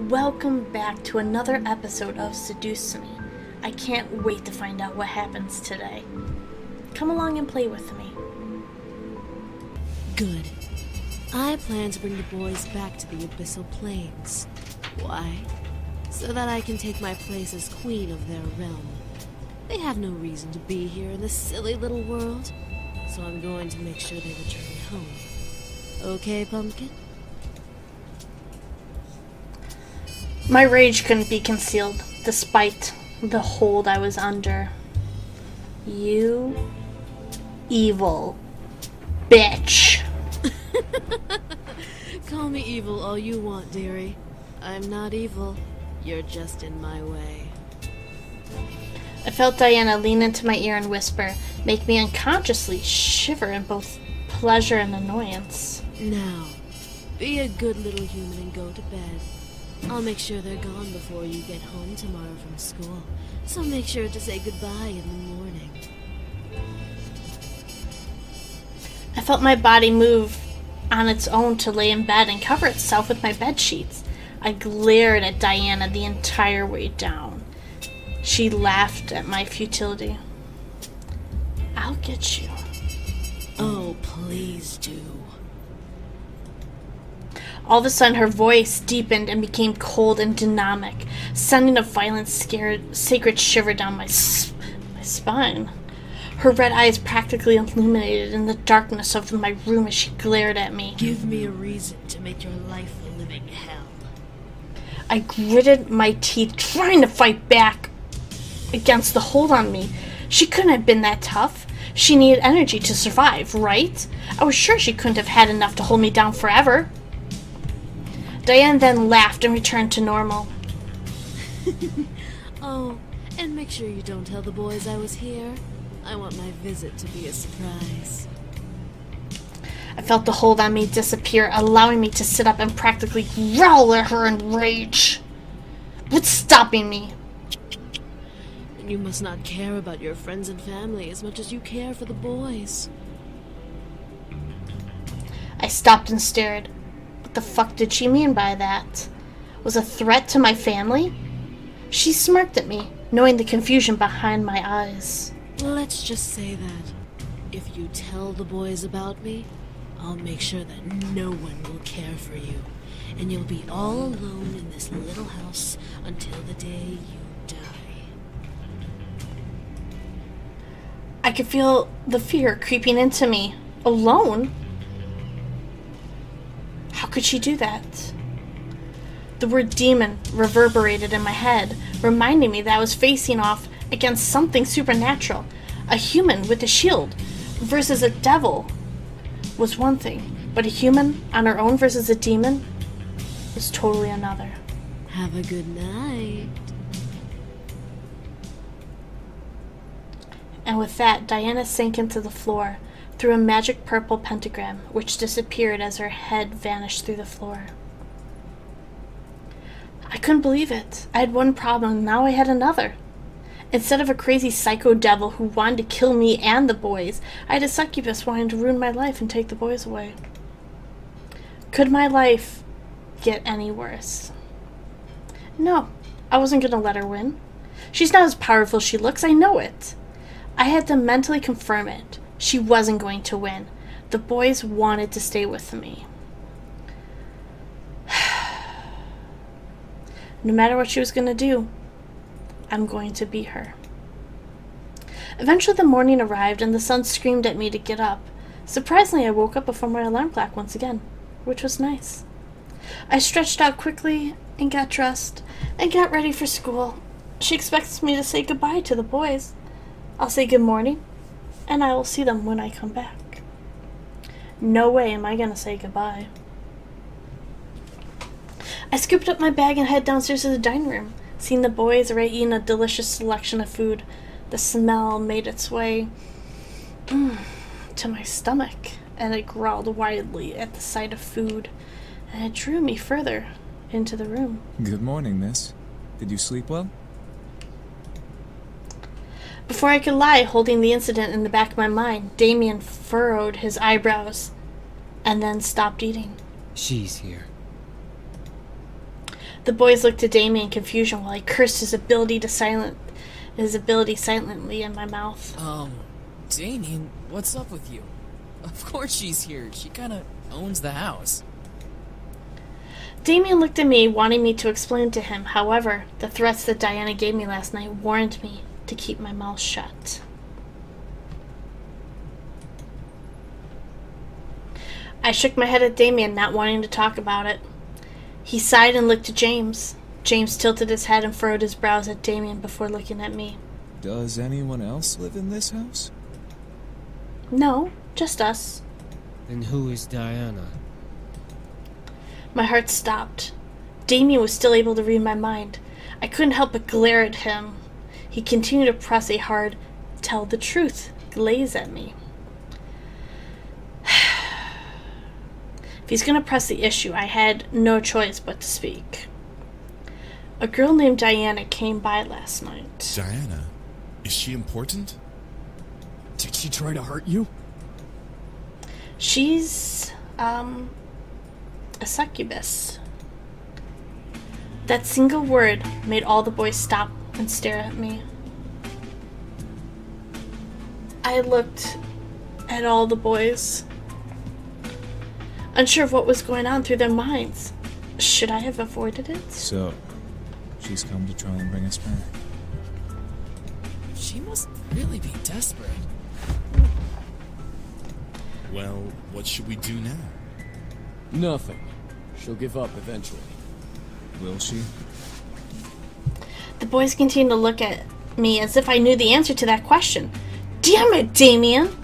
Welcome back to another episode of Seduce Me. I can't wait to find out what happens today. Come along and play with me. Good. I plan to bring the boys back to the Abyssal Plains. Why? So that I can take my place as queen of their realm. They have no reason to be here in this silly little world, so I'm going to make sure they return home. Okay, Pumpkin? My rage couldn't be concealed, despite the hold I was under. You evil bitch. Call me evil all you want, dearie. I'm not evil. You're just in my way. I felt Diana lean into my ear and whisper, make me unconsciously shiver in both pleasure and annoyance. Now, be a good little human and go to bed. I'll make sure they're gone before you get home tomorrow from school, so make sure to say goodbye in the morning. I felt my body move on its own to lay in bed and cover itself with my bed sheets. I glared at Diana the entire way down. She laughed at my futility. I'll get you. Oh, please do. All of a sudden, her voice deepened and became cold and dynamic, sending a violent, scared, sacred shiver down my spine. Her red eyes practically illuminated in the darkness of my room as she glared at me. Give me a reason to make your life a living hell. I gritted my teeth, trying to fight back against the hold on me. She couldn't have been that tough. She needed energy to survive, right? I was sure she couldn't have had enough to hold me down forever. Diane then laughed and returned to normal. Oh, and make sure you don't tell the boys I was here. I want my visit to be a surprise. I felt the hold on me disappear, allowing me to sit up and practically growl at her in rage. What's stopping me? You must not care about your friends and family as much as you care for the boys. I stopped and stared. What the fuck did she mean by that? Was a threat to my family? She smirked at me, knowing the confusion behind my eyes. Let's just say that if you tell the boys about me, I'll make sure that no one will care for you, and you'll be all alone in this little house until the day you die. I could feel the fear creeping into me. Alone? How could she do that? The word demon reverberated in my head, reminding me that I was facing off against something supernatural. A human with a shield versus a devil was one thing, but a human on her own versus a demon was totally another. Have a good night. And with that, Diana sank into the floor through a magic purple pentagram, which disappeared as her head vanished through the floor. I couldn't believe it. I had one problem, and now I had another. Instead of a crazy psycho devil who wanted to kill me and the boys, I had a succubus wanting to ruin my life and take the boys away. Could my life get any worse? No, I wasn't going to let her win. She's not as powerful as she looks, I know it. I had to mentally confirm it. She wasn't going to win. The boys wanted to stay with me. No matter what she was going to do, I'm going to beat her. Eventually the morning arrived and the sun screamed at me to get up. Surprisingly, I woke up before my alarm clock once again, which was nice. I stretched out quickly and got dressed and got ready for school. She expects me to say goodbye to the boys. I'll say good morning, and I will see them when I come back. No way am I going to say goodbye. I scooped up my bag and headed downstairs to the dining room. Seeing the boys already eating a delicious selection of food, the smell made its way to my stomach, and I growled wildly at the sight of food, and it drew me further into the room. Good morning, miss. Did you sleep well? Before I could lie, holding the incident in the back of my mind, Damien furrowed his eyebrows and then stopped eating. She's here. The boys looked at Damien in confusion while I cursed his ability silently in my mouth. Damien, what's up with you? Of course she's here. She kinda owns the house. Damien looked at me, wanting me to explain to him. However, the threats that Diana gave me last night warned me to keep my mouth shut. I shook my head at Damien, not wanting to talk about it. He sighed and looked at James. James tilted his head and furrowed his brows at Damien before looking at me. Does anyone else live in this house? No, just us. Then who is Diana? My heart stopped. Damien was still able to read my mind. I couldn't help but glare at him. He continued to press a hard, tell the truth, glaze at me. If he's gonna press the issue, I had no choice but to speak. A girl named Diana came by last night. Diana? Is she important? Did she try to hurt you? She's, a succubus. That single word made all the boys stop and stare at me. I looked at all the boys, unsure of what was going on through their minds. Should I have avoided it? So, she's come to try and bring us back. She must really be desperate. Well, what should we do now? Nothing. She'll give up eventually. Will she? The boys continued to look at me as if I knew the answer to that question. Damn it, Damien!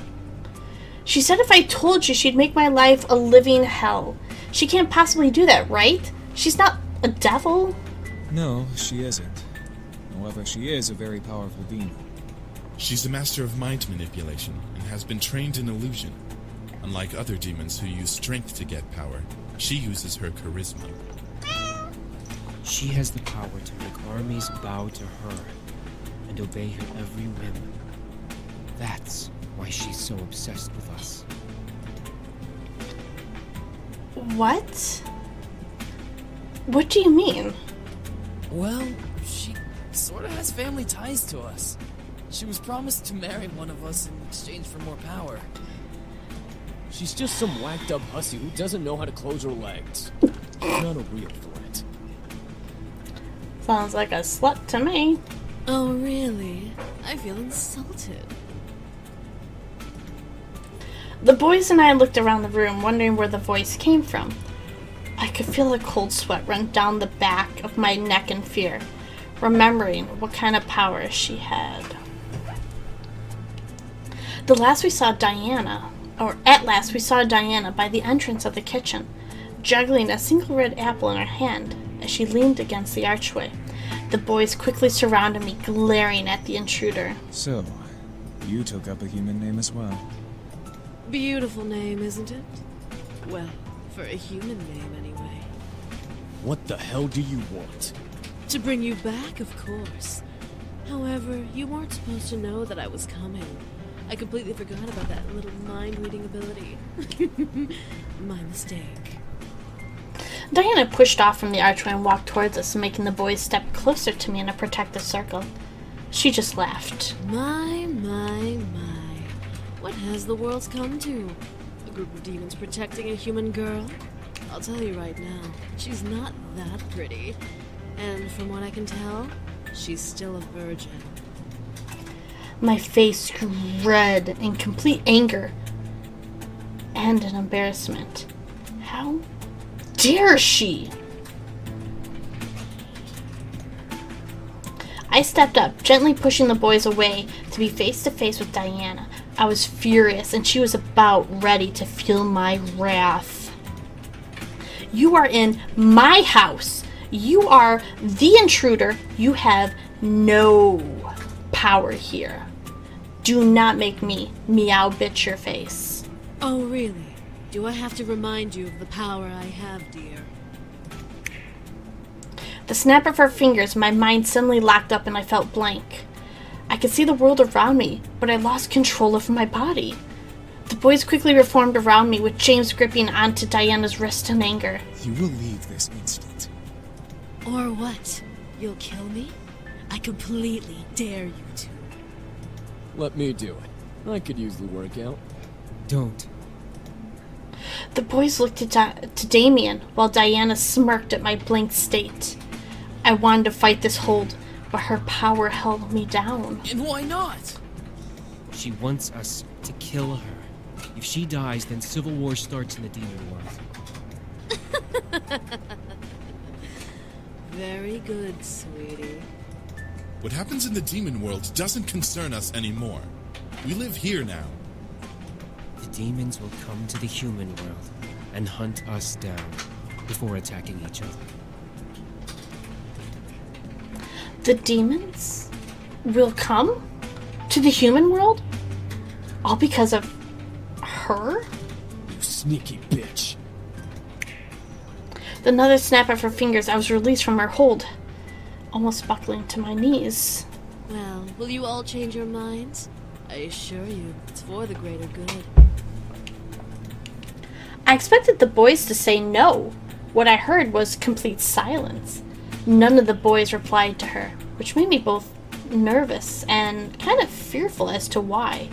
She said if I told you she'd make my life a living hell. She can't possibly do that, right? She's not a devil. No, she isn't. However, she is a very powerful demon. She's a master of mind manipulation and has been trained in illusion. Unlike other demons who use strength to get power, she uses her charisma. She has the power to make armies bow to her and obey her every whim. That's why she's so obsessed with us. What? What do you mean? Well, she sort of has family ties to us. She was promised to marry one of us in exchange for more power. She's just some whacked up hussy who doesn't know how to close her legs. Not a real threat. Sounds like a slut to me. Oh, really? I feel insulted. The boys and I looked around the room, wondering where the voice came from. I could feel a cold sweat run down the back of my neck in fear, remembering what kind of power she had. At last we saw Diana by the entrance of the kitchen, juggling a single red apple in her hand as she leaned against the archway. The boys quickly surrounded me, glaring at the intruder. So, you took up a human name as well. Beautiful name, isn't it? Well, for a human name, anyway. What the hell do you want? To bring you back, of course. However, you weren't supposed to know that I was coming. I completely forgot about that little mind-reading ability. My mistake. Diana pushed off from the archway and walked towards us, making the boys step closer to me in a protective circle. She just laughed. My, my. What has the world come to? A group of demons protecting a human girl? I'll tell you right now, she's not that pretty. And from what I can tell, she's still a virgin. My face grew red in complete anger and in embarrassment. How dare she? I stepped up, gently pushing the boys away to be face to face with Diana. I was furious, and she was about ready to feel my wrath. You are in my house. You are the intruder. You have no power here. Do not make me meow bitch your face. Oh, really? Do I have to remind you of the power I have, dear? The snap of her fingers, my mind suddenly locked up and I felt blank. I could see the world around me, but I lost control of my body. The boys quickly reformed around me, with James gripping onto Diana's wrist in anger. You will leave this instant. Or what? You'll kill me? I completely dare you to. Let me do it. I could use the workout. Don't. The boys looked to Damien, while Diana smirked at my blank state. I wanted to fight this hold, but her power held me down. And why not? She wants us to kill her. If she dies, then civil war starts in the demon world. Very good, sweetie. What happens in the demon world doesn't concern us anymore. We live here now. The demons will come to the human world and hunt us down before attacking each other. The demons will come to the human world? All because of her? You sneaky bitch. With another snap of her fingers, I was released from her hold, almost buckling to my knees. Well, will you all change your minds? I assure you, it's for the greater good. I expected the boys to say no. What I heard was complete silence. None of the boys replied to her, which made me both nervous and kind of fearful as to why.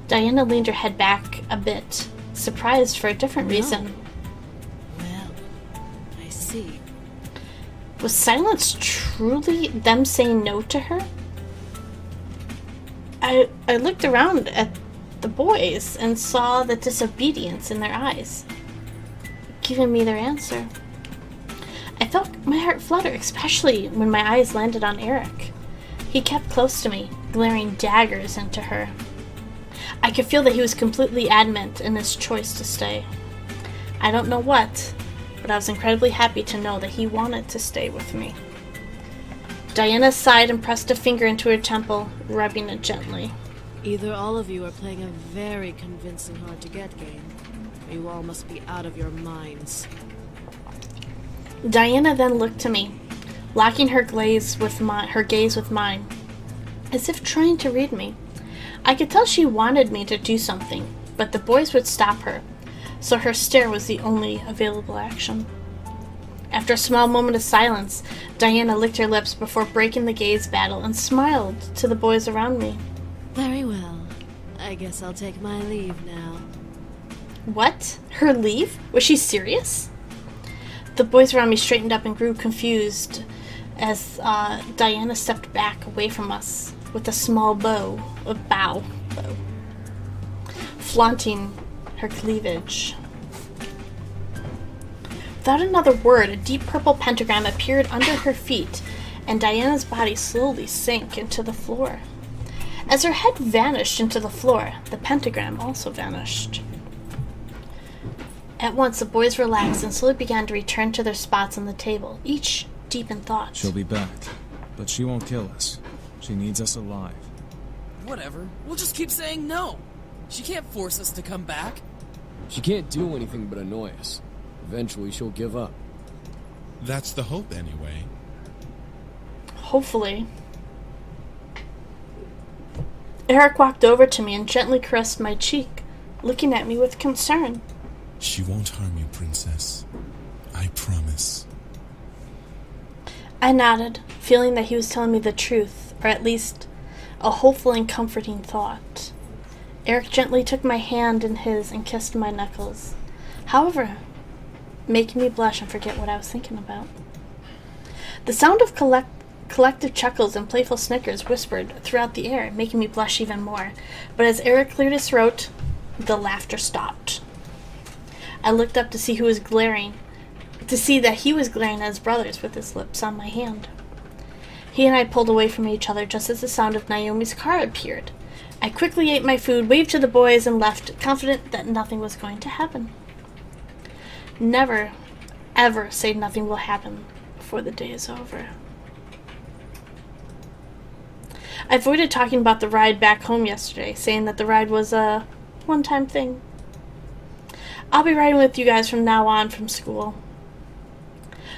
Diana leaned her head back a bit, surprised for a different reason. Well, I see. Was silence truly them saying no to her? I looked around at the boys and saw the disobedience in their eyes, giving me their answer. I felt my heart flutter, especially when my eyes landed on Eric. He kept close to me, glaring daggers into her. I could feel that he was completely adamant in his choice to stay. I don't know what, but I was incredibly happy to know that he wanted to stay with me. Diana sighed and pressed a finger into her temple, rubbing it gently. Either all of you are playing a very convincing hard-to-get game, or you all must be out of your minds. Diana then looked to me, locking her gaze with mine, as if trying to read me. I could tell she wanted me to do something, but the boys would stop her, so her stare was the only available action. After a small moment of silence, Diana licked her lips before breaking the gaze battle and smiled to the boys around me. Very well. I guess I'll take my leave now. What? Her leave? Was she serious? The boys around me straightened up and grew confused as Diana stepped back away from us with a small bow, flaunting her cleavage. Without another word, a deep purple pentagram appeared under her feet, and Diana's body slowly sank into the floor. As her head vanished into the floor, the pentagram also vanished. At once, the boys relaxed and slowly began to return to their spots on the table, each deep in thought. She'll be back, but she won't kill us. She needs us alive. Whatever. We'll just keep saying no. She can't force us to come back. She can't do anything but annoy us. Eventually, she'll give up. That's the hope, anyway. Hopefully. Eric walked over to me and gently caressed my cheek, looking at me with concern. She won't harm you, Princess. I promise. I nodded, feeling that he was telling me the truth, or at least a hopeful and comforting thought. Eric gently took my hand in his and kissed my knuckles, however, making me blush and forget what I was thinking about. The sound of collective chuckles and playful snickers whispered throughout the air, making me blush even more, but as Eric cleared his throat, the laughter stopped. I looked up to see that he was glaring at his brothers with his lips on my hand. He and I pulled away from each other just as the sound of Naomi's car appeared. I quickly ate my food, waved to the boys, and left, confident that nothing was going to happen. Never, ever say nothing will happen before the day is over. I avoided talking about the ride back home yesterday, saying that the ride was a one-time thing. I'll be riding with you guys from now on from school.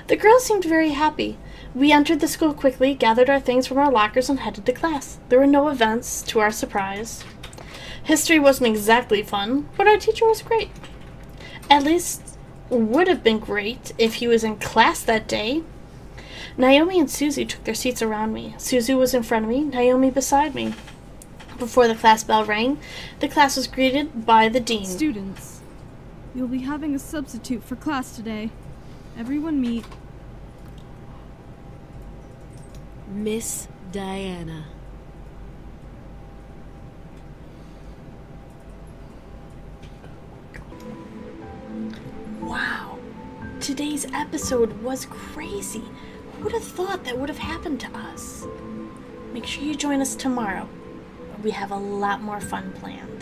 The girls seemed very happy. We entered the school quickly, gathered our things from our lockers, and headed to class. There were no events, to our surprise. History wasn't exactly fun, but our teacher was great. At least, would have been great if he was in class that day. Naomi and Suzu took their seats around me. Suzu was in front of me, Naomi beside me. Before the class bell rang, the class was greeted by the dean. Students, you'll be having a substitute for class today. Everyone meet. Miss Diana. Wow, today's episode was crazy. Who would have thought that would have happened to us? Make sure you join us tomorrow. We have a lot more fun planned.